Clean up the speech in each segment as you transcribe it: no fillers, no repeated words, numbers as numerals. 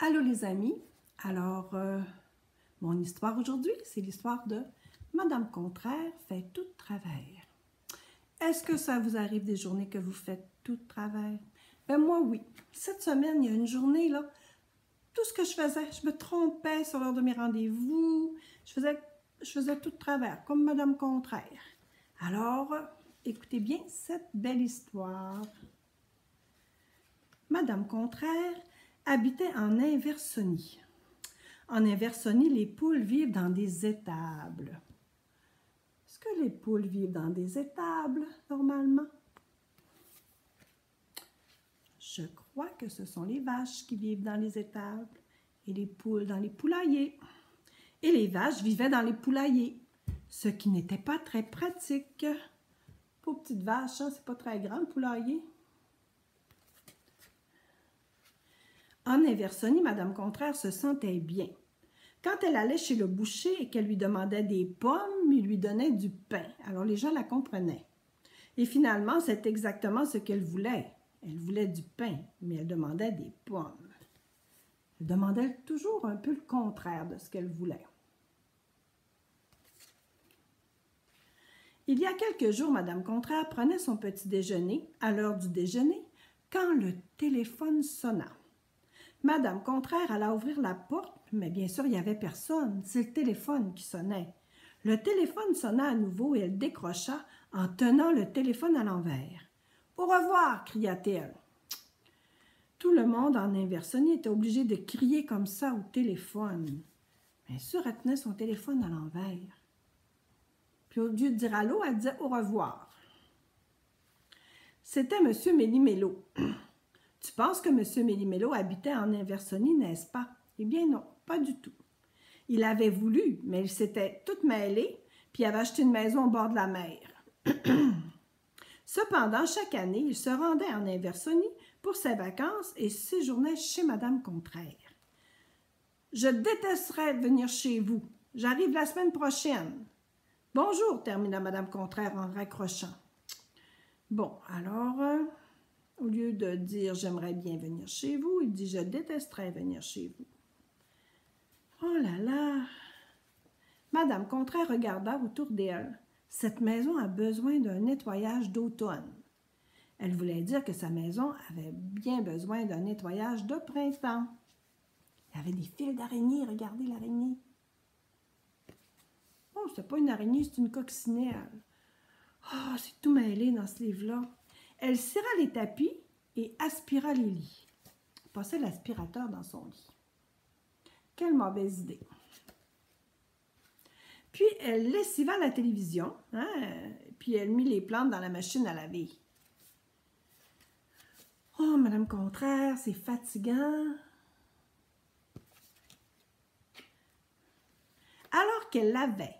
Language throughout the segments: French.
Allô les amis, alors mon histoire aujourd'hui, c'est l'histoire de Madame Contraire fait tout de travers. Est-ce que ça vous arrive des journées que vous faites tout de travers? Ben moi oui, cette semaine il y a une journée là, tout ce que je faisais, je me trompais sur l'heure de mes rendez-vous, je faisais tout de travers, comme Madame Contraire. Alors, écoutez bien cette belle histoire. Madame Contraire habitait en Inversonie. En Inversonie, les poules vivent dans des étables. Est-ce que les poules vivent dans des étables, normalement? Je crois que ce sont les vaches qui vivent dans les étables et les poules dans les poulaillers. Et les vaches vivaient dans les poulaillers, ce qui n'était pas très pratique. Pour petites vaches, hein, c'est pas très grand le poulailler. En Inversonie, Madame Contraire se sentait bien. Quand elle allait chez le boucher et qu'elle lui demandait des pommes, il lui donnait du pain. Alors les gens la comprenaient. Et finalement, c'est exactement ce qu'elle voulait. Elle voulait du pain, mais elle demandait des pommes. Elle demandait toujours un peu le contraire de ce qu'elle voulait. Il y a quelques jours, Madame Contraire prenait son petit déjeuner à l'heure du déjeuner quand le téléphone sonna. Madame Contraire alla ouvrir la porte, mais bien sûr, il n'y avait personne. C'est le téléphone qui sonnait. Le téléphone sonna à nouveau et elle décrocha en tenant le téléphone à l'envers. « Au revoir !» cria-t-elle. Tout le monde en Inversonie était obligé de crier comme ça au téléphone. Bien sûr, elle tenait son téléphone à l'envers. Puis au lieu de dire allô, elle disait au revoir. C'était M. Méli-Mélo. Tu penses que M. Méli-Mélo habitait en Inversonie, n'est-ce pas? Eh bien non, pas du tout. Il avait voulu, mais il s'était tout mêlé, puis il avait acheté une maison au bord de la mer. Cependant, chaque année, il se rendait en Inversonie pour ses vacances et séjournait chez Madame Contraire. « Je détesterais venir chez vous. J'arrive la semaine prochaine. »« Bonjour, » termina Madame Contraire en raccrochant. Bon, alors... au lieu de dire « j'aimerais bien venir chez vous », il dit « je détesterais venir chez vous ». Oh là là! Madame Contraire regarda autour d'elle. Cette maison a besoin d'un nettoyage d'automne. Elle voulait dire que sa maison avait bien besoin d'un nettoyage de printemps. Il y avait des fils d'araignée, regardez l'araignée. Oh, c'était pas une araignée, c'est une coccinelle. Oh, c'est tout mêlé dans ce livre-là. Elle serra les tapis et aspira les lits. Elle passait l'aspirateur dans son lit. Quelle mauvaise idée. Puis elle lessiva la télévision, hein, puis elle mit les plantes dans la machine à laver. Oh, Madame Contraire, c'est fatigant. Alors qu'elle lavait,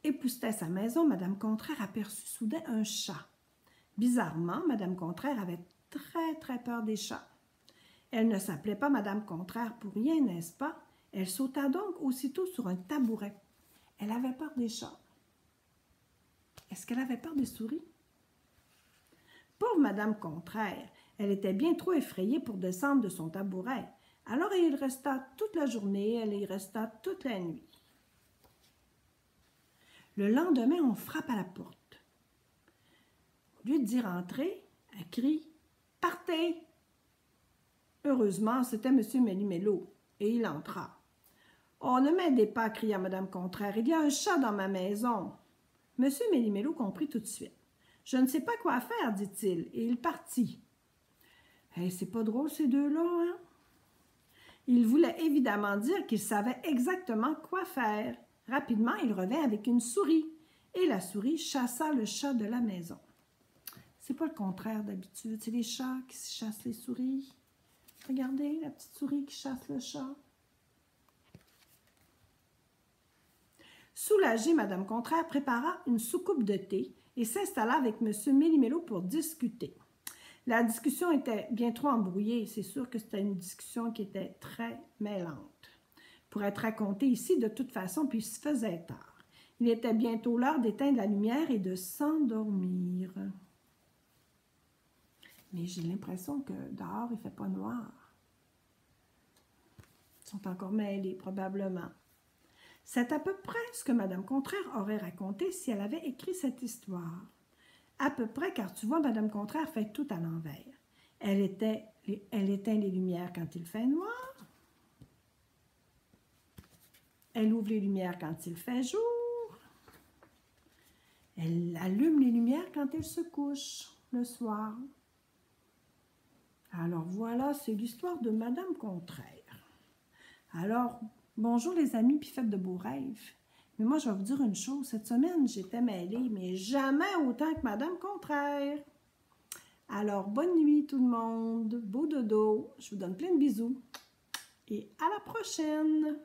époussetait sa maison, Madame Contraire aperçut soudain un chat. Bizarrement, Madame Contraire avait très peur des chats. Elle ne s'appelait pas Madame Contraire pour rien, n'est-ce pas? Elle sauta donc aussitôt sur un tabouret. Elle avait peur des chats. Est-ce qu'elle avait peur des souris? Pauvre Madame Contraire, elle était bien trop effrayée pour descendre de son tabouret. Alors elle y resta toute la journée, elle y resta toute la nuit. Le lendemain, on frappe à la porte. Au lieu de dire « entrez », elle crie « partez ». Heureusement, c'était M. Méli-Mélo, et il entra. « Oh, ne m'aidez pas », cria Madame Contraire, « il y a un chat dans ma maison. » M. Méli-Mélo comprit tout de suite. « Je ne sais pas quoi faire, dit-il, et il partit. Hey, c'est pas drôle ces deux-là, hein? Il voulait évidemment dire qu'il savait exactement quoi faire. Rapidement, il revint avec une souris, et la souris chassa le chat de la maison. C'est pas le contraire d'habitude, c'est les chats qui chassent les souris. Regardez, la petite souris qui chasse le chat. Soulagée, Madame Contraire prépara une soucoupe de thé et s'installa avec M. Méli-Mélo pour discuter. La discussion était bien trop embrouillée. C'est sûr que c'était une discussion qui était très mêlante. Pour être racontée ici, de toute façon, puis il se faisait tard. Il était bientôt l'heure d'éteindre la lumière et de s'endormir. Mais j'ai l'impression que dehors, il ne fait pas noir. sont encore mêlés, probablement. C'est à peu près ce que Madame Contraire aurait raconté si elle avait écrit cette histoire. À peu près, car tu vois, Madame Contraire fait tout à l'envers. Elle éteint les lumières quand il fait noir. Elle ouvre les lumières quand il fait jour. Elle allume les lumières quand il se couche le soir. Alors voilà, c'est l'histoire de Madame Contraire. Alors, bonjour les amis, puis faites de beaux rêves. Mais moi, je vais vous dire une chose. Cette semaine, j'étais mêlée, mais jamais autant que Madame Contraire. Alors, bonne nuit tout le monde. Beau dodo. Je vous donne plein de bisous. Et à la prochaine!